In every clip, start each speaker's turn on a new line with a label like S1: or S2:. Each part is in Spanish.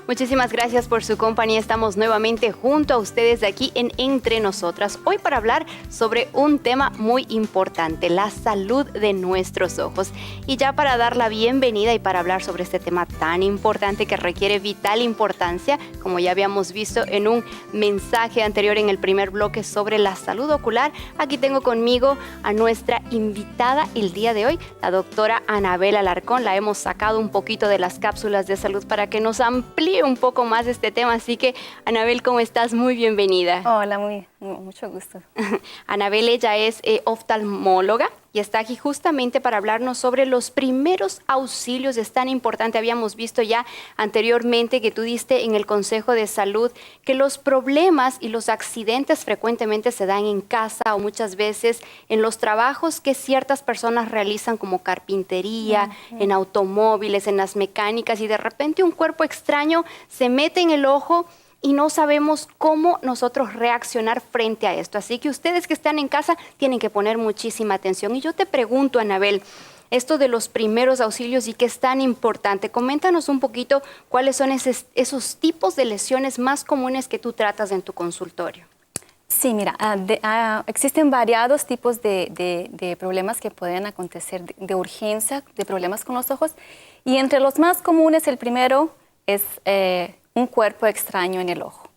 S1: Muchísimas gracias por su compañía. Estamos nuevamente junto a ustedes aquí en Entre Nosotras. Hoy para hablar sobre un tema muy importante, la salud de nuestros ojos. Y ya para dar la bienvenida y para hablar sobre este tema tan importante que requiere vital importancia, como ya habíamos visto en un mensaje anterior en el primer bloque sobre la salud ocular, aquí tengo conmigo a nuestra invitada el día de hoy, la doctora Anabel Alarcón. La hemos sacado un poquito de las cápsulas de salud para que nos amplíe un poco más este tema. Así que, Anabel, ¿cómo estás? Muy bienvenida.
S2: Hola, mucho gusto.
S1: Anabel, ella es oftalmóloga y está aquí justamente para hablarnos sobre los primeros auxilios. Es tan importante, habíamos visto ya anteriormente que tú diste en el Consejo de Salud que los problemas y los accidentes frecuentemente se dan en casa o muchas veces en los trabajos que ciertas personas realizan como carpintería, en automóviles, en las mecánicas, y de repente un cuerpo extraño se mete en el ojo y no sabemos cómo nosotros reaccionar frente a esto. Así que ustedes que están en casa tienen que poner muchísima atención. Y yo te pregunto, Anabel, esto de los primeros auxilios y que es tan importante, coméntanos un poquito cuáles son esos tipos de lesiones más comunes que tú tratas en tu consultorio.
S2: Sí, mira, existen variados tipos de problemas que pueden acontecer de urgencia, de problemas con los ojos. Y entre los más comunes, el primero es un cuerpo extraño en el ojo.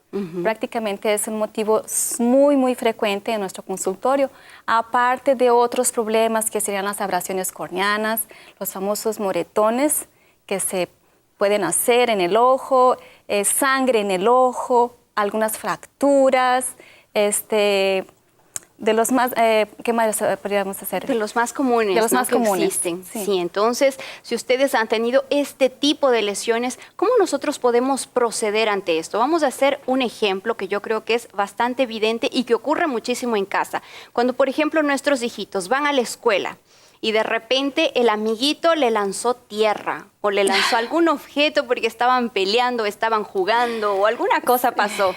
S2: Prácticamente es un motivo muy frecuente en nuestro consultorio, aparte de otros problemas que serían las abrasiones corneanas, los famosos moretones que se pueden hacer en el ojo, sangre en el ojo, algunas fracturas, de los más, ¿qué más podríamos hacer?
S1: De los más comunes,
S2: de los más comunes,
S1: existen. Sí, entonces, si ustedes han tenido este tipo de lesiones, ¿cómo nosotros podemos proceder ante esto? Vamos a hacer un ejemplo que yo creo que es bastante evidente y que ocurre muchísimo en casa. Cuando, por ejemplo, nuestros hijitos van a la escuela y de repente el amiguito le lanzó tierra o le lanzó algún objeto porque estaban peleando, estaban jugando o alguna cosa pasó.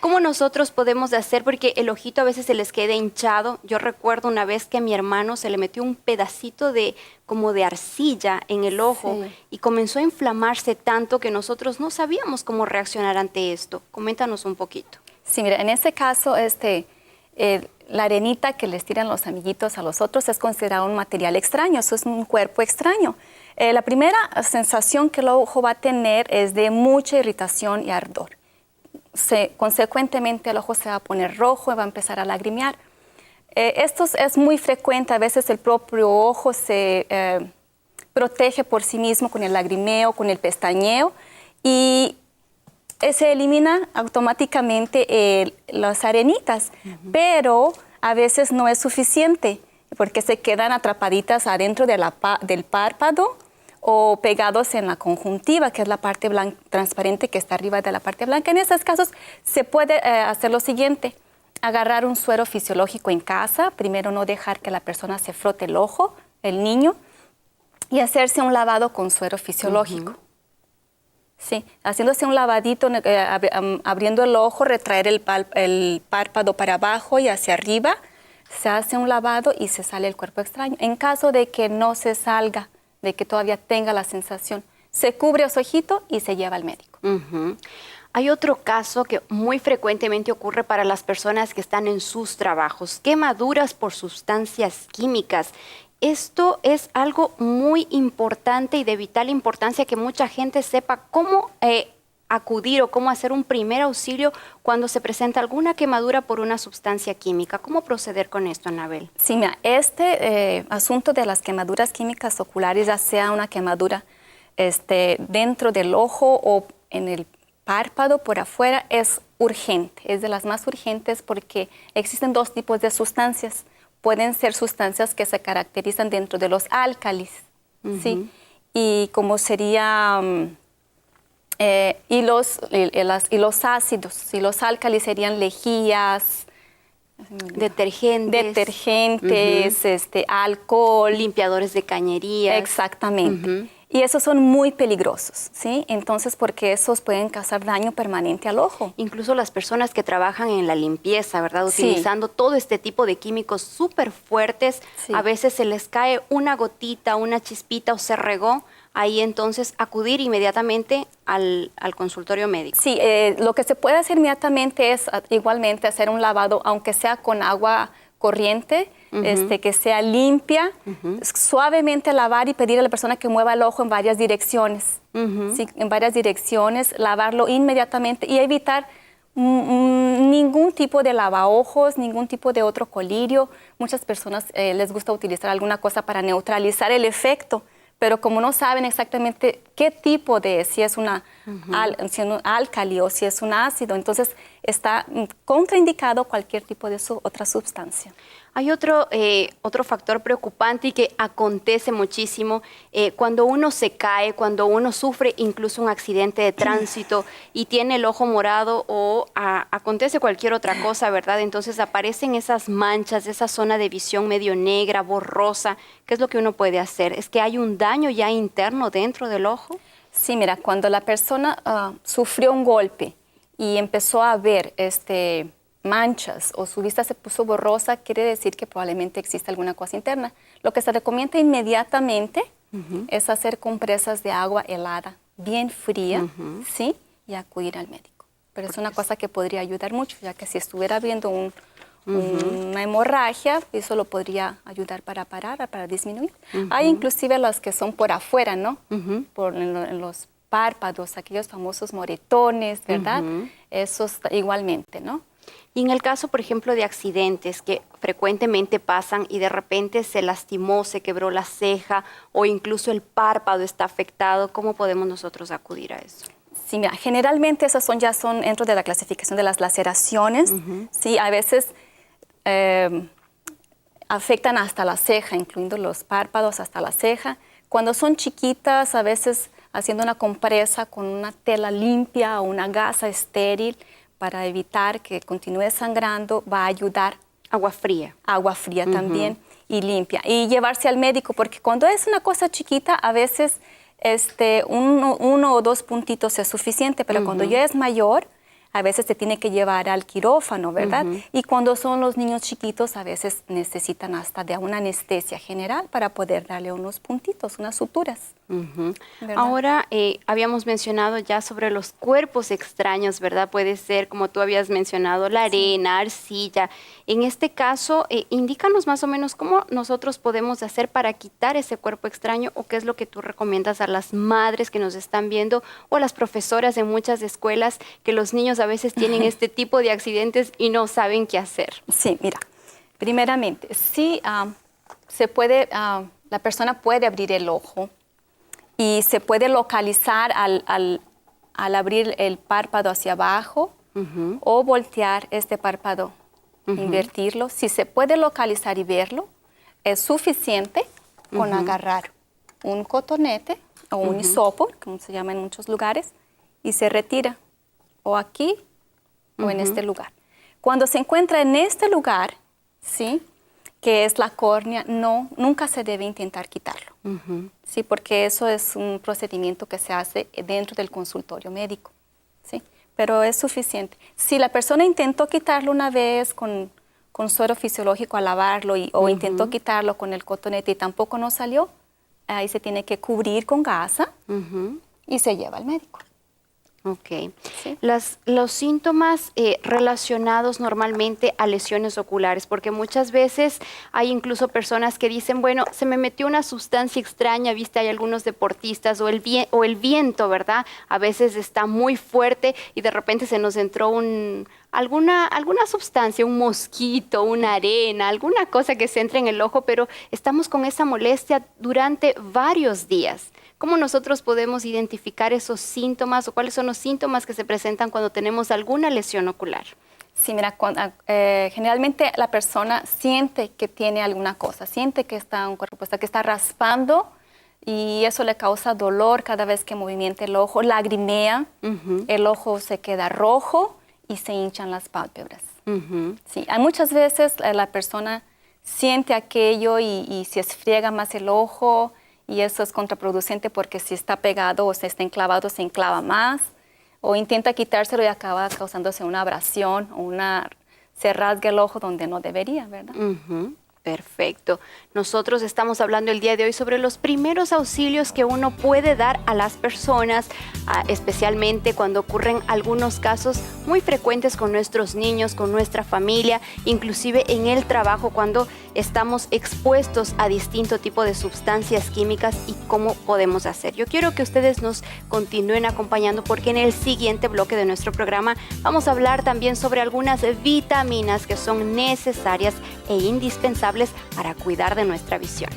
S1: ¿Cómo nosotros podemos hacer? Porque el ojito a veces se les queda hinchado. Yo recuerdo una vez que a mi hermano se le metió un pedacito como de arcilla en el ojo, sí, y comenzó a inflamarse tanto que nosotros no sabíamos cómo reaccionar ante esto. Coméntanos un poquito.
S2: Sí, mira, en este caso, la arenita que les tiran los amiguitos a los otros es considerado un material extraño, eso es un cuerpo extraño. La primera sensación que el ojo va a tener es de mucha irritación y ardor. Consecuentemente el ojo se va a poner rojo y va a empezar a lagrimear. Esto es muy frecuente, a veces el propio ojo se protege por sí mismo con el lagrimeo, con el pestañeo, y se elimina automáticamente las arenitas, pero a veces no es suficiente porque se quedan atrapaditas adentro de del párpado o pegados en la conjuntiva, que es la parte transparente que está arriba de la parte blanca. En esos casos se puede hacer lo siguiente: agarrar un suero fisiológico en casa, primero no dejar que la persona se frote el ojo, el niño, y hacerse un lavado con suero fisiológico. Sí, haciéndose un lavadito, abriendo el ojo, retraer el párpado para abajo y hacia arriba, se hace un lavado y se sale el cuerpo extraño. En caso de que no se salga, de que todavía tenga la sensación, se cubre su ojito y se lleva al médico.
S1: Hay otro caso que muy frecuentemente ocurre para las personas que están en sus trabajos, quemaduras por sustancias químicas. Esto es algo muy importante y de vital importancia que mucha gente sepa cómo acudir o cómo hacer un primer auxilio cuando se presenta alguna quemadura por una sustancia química. ¿Cómo proceder con esto, Anabel?
S2: Sí, mira, asunto de las quemaduras químicas oculares, ya sea una quemadura dentro del ojo o en el párpado por afuera, es urgente, es de las más urgentes porque existen dos tipos de sustancias. Pueden ser sustancias que se caracterizan dentro de los álcalis, ¿sí? Y como sería y los ácidos, y los álcalis serían lejías, detergentes, alcohol,
S1: limpiadores de cañerías.
S2: Exactamente. Y esos son muy peligrosos, ¿sí? Entonces, porque esos pueden causar daño permanente al ojo.
S1: Incluso las personas que trabajan en la limpieza, ¿verdad? Utilizando todo este tipo de químicos súper fuertes, a veces se les cae una gotita, una chispita o se regó, ahí entonces acudir inmediatamente al consultorio médico.
S2: Sí, lo que se puede hacer inmediatamente es igualmente hacer un lavado, aunque sea con agua corriente, que sea limpia, suavemente lavar y pedir a la persona que mueva el ojo en varias direcciones. Sí, en varias direcciones, lavarlo inmediatamente y evitar ningún tipo de lavaojos, ningún tipo de otro colirio. Muchas personas les gusta utilizar alguna cosa para neutralizar el efecto, pero como no saben exactamente qué tipo de, si es un álcali o si es un ácido, entonces está contraindicado cualquier tipo de otra sustancia.
S1: Hay otro factor preocupante y que acontece muchísimo cuando uno se cae, cuando uno sufre incluso un accidente de tránsito y tiene el ojo morado o acontece cualquier otra cosa, ¿verdad? Entonces aparecen esas manchas, esa zona de visión medio negra, borrosa. ¿Qué es lo que uno puede hacer? ¿Es que hay un daño ya interno dentro del ojo?
S2: Sí, mira, cuando la persona sufrió un golpe y empezó a ver manchas o su vista se puso borrosa, quiere decir que probablemente existe alguna cosa interna. Lo que se recomienda inmediatamente es hacer compresas de agua helada, bien fría, ¿sí? Y acudir al médico. Pero es una cosa que podría ayudar mucho, ya que si estuviera viendo una hemorragia, eso lo podría ayudar para parar, para disminuir. Hay inclusive las que son por afuera, ¿no? En los párpados, aquellos famosos moretones, ¿verdad? Esos igualmente, ¿no?
S1: Y en el caso, por ejemplo, de accidentes que frecuentemente pasan y de repente se lastimó, se quebró la ceja o incluso el párpado está afectado, ¿cómo podemos nosotros acudir a eso?
S2: Sí, mira, generalmente esas ya son dentro de la clasificación de las laceraciones. Sí, a veces afectan hasta la ceja, incluyendo los párpados hasta la ceja. Cuando son chiquitas, a veces haciendo una compresa con una tela limpia o una gasa estéril, para evitar que continúe sangrando, va a ayudar.
S1: Agua fría.
S2: Agua fría también y limpia. Y llevarse al médico, porque cuando es una cosa chiquita, a veces uno o dos puntitos es suficiente, pero cuando ya es mayor, a veces se tiene que llevar al quirófano, ¿verdad? Y cuando son los niños chiquitos, a veces necesitan hasta de una anestesia general para poder darle unos puntitos, unas suturas.
S1: Ahora, habíamos mencionado ya sobre los cuerpos extraños, ¿verdad? Puede ser, como tú habías mencionado, la arena, arcilla. En este caso, indícanos más o menos cómo nosotros podemos hacer para quitar ese cuerpo extraño o qué es lo que tú recomiendas a las madres que nos están viendo o a las profesoras en muchas escuelas que los niños a veces tienen este tipo de accidentes y no saben qué hacer.
S2: Sí, mira, primeramente, sí se puede, la persona puede abrir el ojo y se puede localizar al abrir el párpado hacia abajo o voltear este párpado, invertirlo. Si se puede localizar y verlo, es suficiente con agarrar un cotonete o un hisopo, como se llama en muchos lugares, y se retira o aquí o en este lugar. Cuando se encuentra en este lugar, ¿sí?, que es la córnea, nunca se debe intentar quitarlo, ¿sí?, porque eso es un procedimiento que se hace dentro del consultorio médico, ¿sí?, pero es suficiente. Si la persona intentó quitarlo una vez con suero fisiológico al lavarlo o intentó quitarlo con el cotonete y tampoco no salió, ahí se tiene que cubrir con gasa y se lleva al médico.
S1: Ok.
S2: Sí.
S1: Los síntomas relacionados normalmente a lesiones oculares, porque muchas veces hay incluso personas que dicen, bueno, se me metió una sustancia extraña, viste, hay algunos deportistas, o el viento, ¿verdad? A veces está muy fuerte y de repente se nos entró alguna sustancia, un mosquito, una arena, alguna cosa que se entre en el ojo, pero estamos con esa molestia durante varios días. ¿Cómo nosotros podemos identificar esos síntomas o cuáles son los síntomas que se presentan cuando tenemos alguna lesión ocular?
S2: Sí, mira, generalmente la persona siente que tiene alguna cosa, siente que está un cuerpo, que está raspando y eso le causa dolor cada vez que movimienta el ojo, lagrimea, el ojo se queda rojo y se hinchan las pálpebras. Sí, hay muchas veces la persona siente aquello y se esfriega más el ojo, y eso es contraproducente porque si está pegado o si está enclavado, se enclava más. O intenta quitárselo y acaba causándose una abrasión o se rasga el ojo donde no debería, ¿verdad?
S1: Perfecto. Nosotros estamos hablando el día de hoy sobre los primeros auxilios que uno puede dar a las personas, especialmente cuando ocurren algunos casos muy frecuentes con nuestros niños, con nuestra familia, inclusive en el trabajo cuando estamos expuestos a distinto tipo de sustancias químicas y cómo podemos hacer. Yo quiero que ustedes nos continúen acompañando porque en el siguiente bloque de nuestro programa vamos a hablar también sobre algunas vitaminas que son necesarias e indispensables para cuidar de nuestra visión.